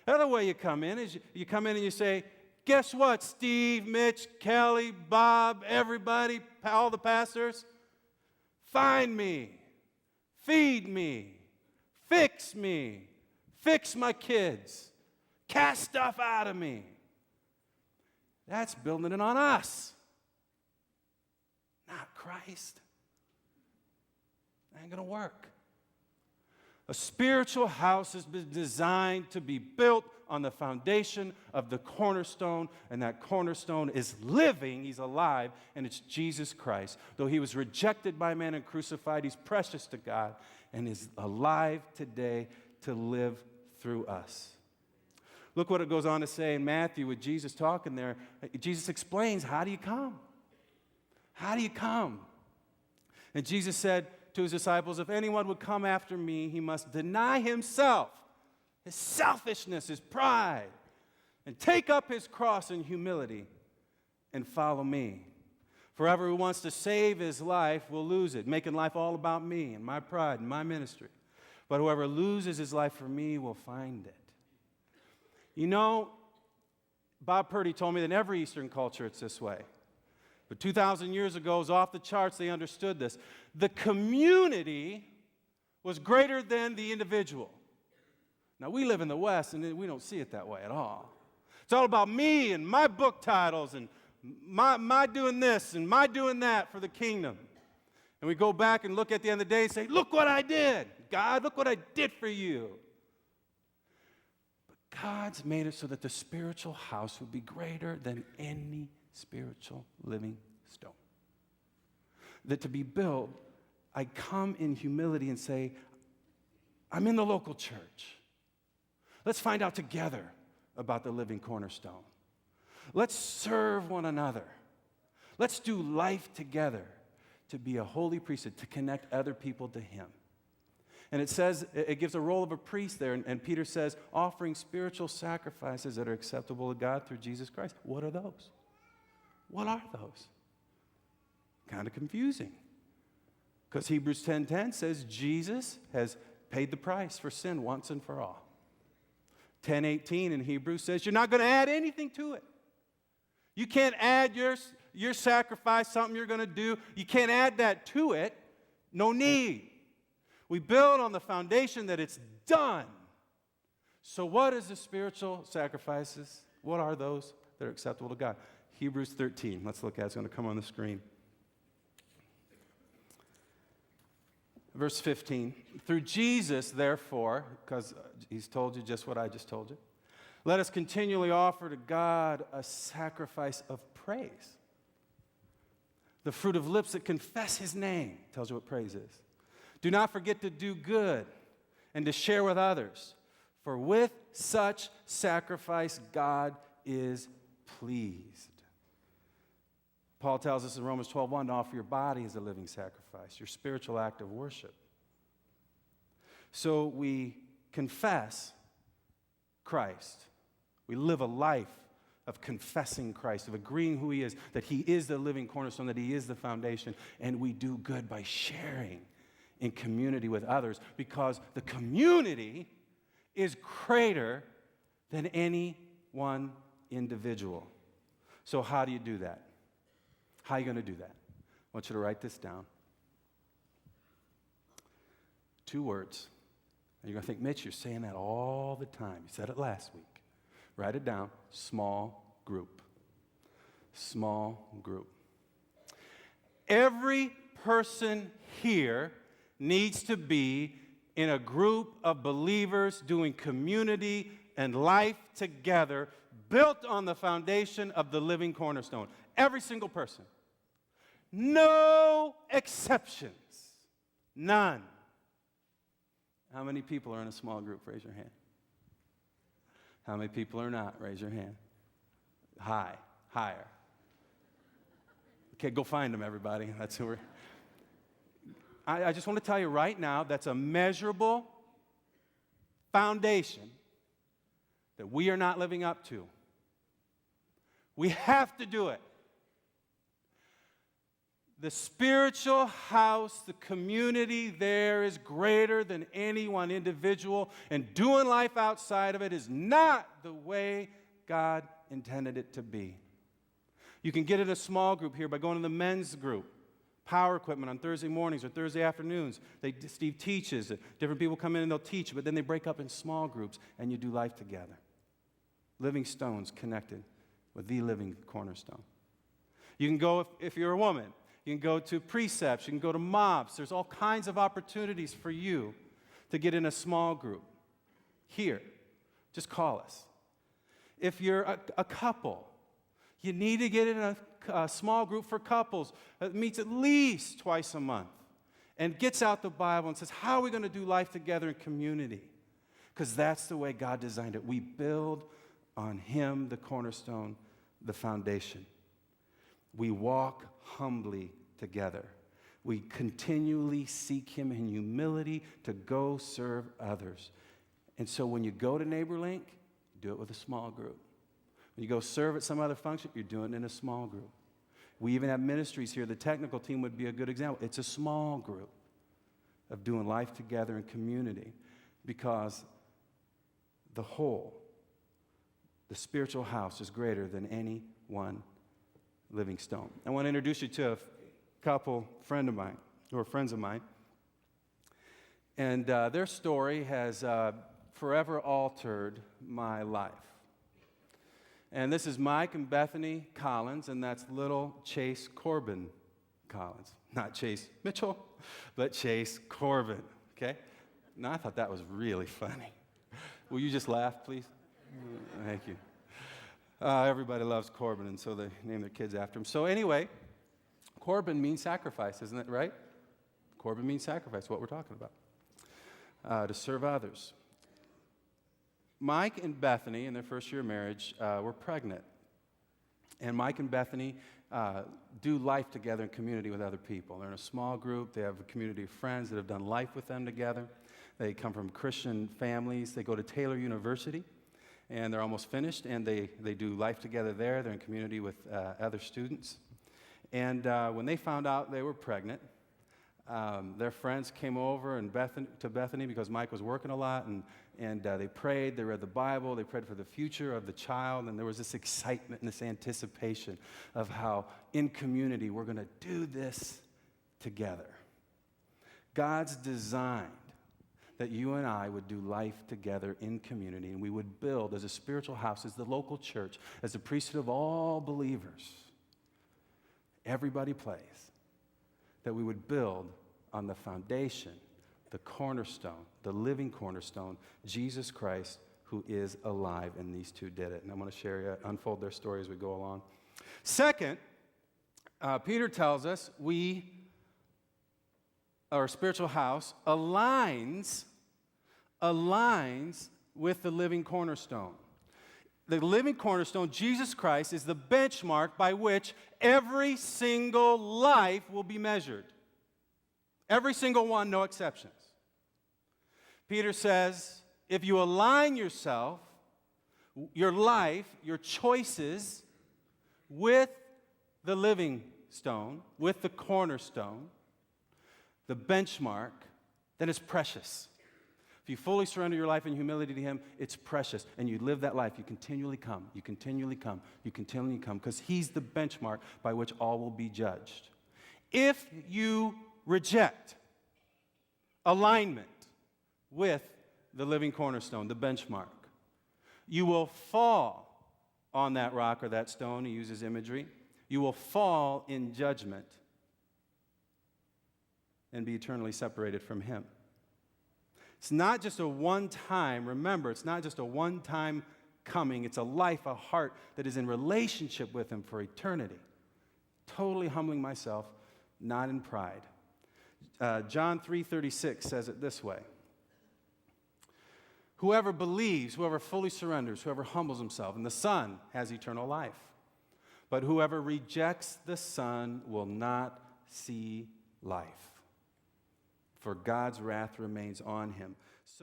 The other way you come in is you come in and you say, guess what, Steve, Mitch, Kelly, Bob, everybody, all the pastors? Find me, feed me, fix my kids, cast stuff out of me. That's building it on us, not Christ. That ain't going to work. A spiritual house has been designed to be built on the foundation of the cornerstone, and that cornerstone is living, he's alive, and it's Jesus Christ. Though he was rejected by man and crucified, he's precious to God and is alive today to live through us. Look what it goes on to say in Matthew with Jesus talking there. Jesus explains, how do you come? How do you come? And Jesus said to his disciples, if anyone would come after me, he must deny himself, his selfishness, his pride, and take up his cross in humility and follow me. For whoever who wants to save his life will lose it, making life all about me and my pride and my ministry. But whoever loses his life for me will find it. You know, Bob Purdy told me that in every Eastern culture it's this way. But 2,000 years ago, it was off the charts, they understood this. The community was greater than the individual. Now, we live in the West, and we don't see it that way at all. It's all about me and my book titles and my doing this and my doing that for the kingdom. And we go back and look at the end of the day and say, look what I did. God, look what I did for you. But God's made it so that the spiritual house would be greater than any spiritual living stone. That to be built, I come in humility and say, I'm in the local church. Let's find out together about the living cornerstone. Let's serve one another. Let's do life together to be a holy priesthood, to connect other people to him. And it says, it gives a role of a priest there, and Peter says, offering spiritual sacrifices that are acceptable to God through Jesus Christ. What are those? What are those? Kind of confusing. Because Hebrews 10:10 says Jesus has paid the price for sin once and for all. 10:18 in Hebrews says you're not going to add anything to it. You can't add your sacrifice, something you're going to do. You can't add that to it. No need. We build on the foundation that it's done. So what is the spiritual sacrifices? What are those that are acceptable to God? Hebrews 13. Let's look at it. It's going to come on the screen. Verse 15. Through Jesus, therefore, because he's told you just what I just told you, let us continually offer to God a sacrifice of praise. The fruit of lips that confess his name tells you what praise is. Do not forget to do good and to share with others, for with such sacrifice God is pleased. Paul tells us in Romans 12:1 to offer your body as a living sacrifice, your spiritual act of worship. So we confess Christ. We live a life of confessing Christ, of agreeing who he is, that he is the living cornerstone, that he is the foundation, and we do good by sharing in community with others, because the community is greater than any one individual. So how do you do that? How are you going to do that? I want you to write this down. 2 words. And you're going to think, Mitch, you're saying that all the time. You said it last week. Write it down. Small group. Small group. Every person here needs to be in a group of believers doing community and life together, built on the foundation of the living cornerstone. Every single person. No exceptions. None. How many people are in a small group? Raise your hand. How many people are not? Raise your hand. Higher. Okay, go find them, everybody. That's who we're... I just want to tell you right now, that's a measurable foundation that we are not living up to. We have to do it. The spiritual house, the community there is greater than any one individual, and doing life outside of it is not the way God intended it to be. You can get in a small group here by going to the men's group. Power equipment on Thursday mornings or Thursday afternoons. Steve teaches. Different people come in and they'll teach, but then they break up in small groups and you do life together. Living stones connected with the living cornerstone. You can go, if you're a woman, you can go to precepts, you can go to mobs. There's all kinds of opportunities for you to get in a small group. Here, just call us. If you're a couple, you need to get in a small group for couples that meets at least twice a month and gets out the Bible and says, how are we going to do life together in community? Because that's the way God designed it. We build on Him, the cornerstone, the foundation. We walk humbly together. We continually seek Him in humility to go serve others. And so when you go to NeighborLink, do it with a small group. When you go serve at some other function, you're doing it in a small group. We even have ministries here. The technical team would be a good example. It's a small group of doing life together in community because the whole, the spiritual house, is greater than any one living stone. I want to introduce you to a couple friends of mine. And their story has forever altered my life. And this is Mike and Bethany Collins, and that's little Chase Corbin Collins. Not Chase Mitchell, but Chase Corbin, okay? Now, I thought that was really funny. Will you just laugh, please? Thank you. Everybody loves Corbin, and so they name their kids after him. So anyway, Corbin means sacrifice, isn't it right? Corbin means sacrifice, what we're talking about, to serve others. Mike and Bethany, in their first year of marriage, were pregnant. And Mike and Bethany do life together in community with other people. They're in a small group. They have a community of friends that have done life with them together. They come from Christian families. They go to Taylor University, and they're almost finished, and they do life together there. They're in community with other students. And when they found out they were pregnant, their friends came over and to Bethany because Mike was working a lot, and they prayed, they read the Bible, they prayed for the future of the child, and there was this excitement and this anticipation of how in community we're going to do this together. God's designed that you and I would do life together in community, and we would build as a spiritual house, as the local church, as the priesthood of all believers. Everybody plays. That we would build on the foundation, the cornerstone, the living cornerstone, Jesus Christ, who is alive, and these two did it. And I'm going to unfold their story as we go along. Second, Peter tells us our spiritual house aligns with the living cornerstone. The living cornerstone, Jesus Christ, is the benchmark by which every single life will be measured. Every single one, no exceptions. Peter says, if you align yourself, your life, your choices, with the living stone, with the cornerstone, the benchmark, then it's precious. If you fully surrender your life in humility to Him, it's precious. And you live that life. You continually come, because He's the benchmark by which all will be judged. If you reject alignment with the living cornerstone, the benchmark, you will fall on that rock or that stone. He uses imagery. You will fall in judgment and be eternally separated from Him. It's not just a one-time, remember, it's not just a one-time coming. It's a life, a heart that is in relationship with Him for eternity. Totally humbling myself, not in pride. John 3:36 says it this way. Whoever believes, whoever fully surrenders, whoever humbles himself in the Son has eternal life. But whoever rejects the Son will not see life, for God's wrath remains on him.